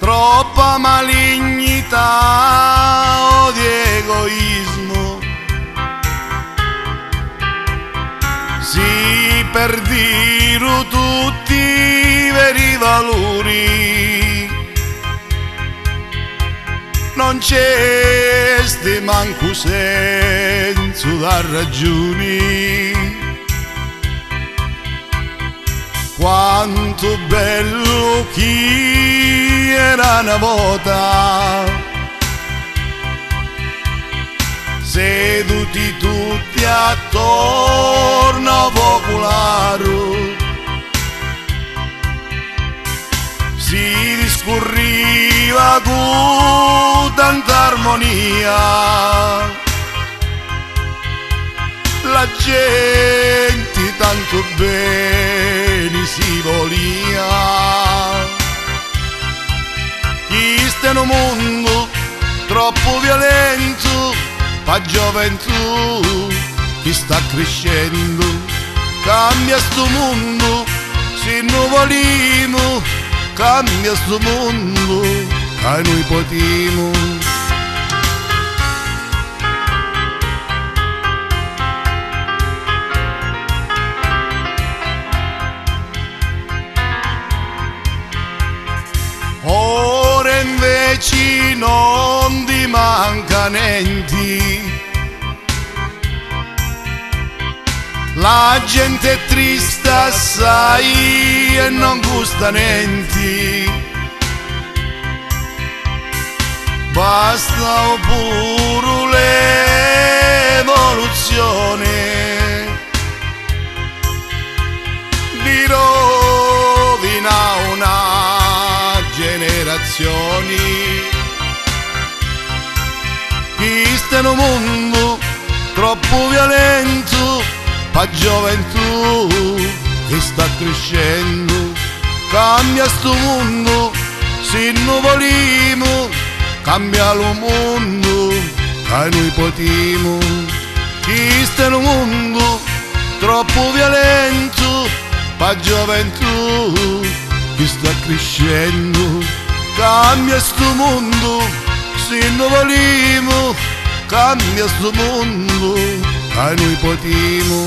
troppa malignità, odio e egoismo. Sì, per dire tutti i veri valori, non c'è sti manco senso da ragioni. Quanto bello chi era una volta, seduti tutti attorno a popolare, si discorriva con tanta armonia, la gente tanto bene si volia. Chi sta in un mondo troppo violento, pa' gioventù chi sta crescendo, cambia sto mondo, se non vogliamo, cambia sto mondo, che noi potremo. Ora invece non ti manca niente, la gente è triste assai e non gusta niente, basta pure l'evoluzione di rovina una generazioni. Chi sta in un mondo troppo violento, pa' gioventù che sta crescendo, cambia sto mondo, se non vogliamo, cambia lo mondo, che noi potremo. Chi sta in un mondo troppo violento, pa' gioventù che sta crescendo, cambia sto mondo, se non vogliamo, cambia sto mondo, che noi potremo.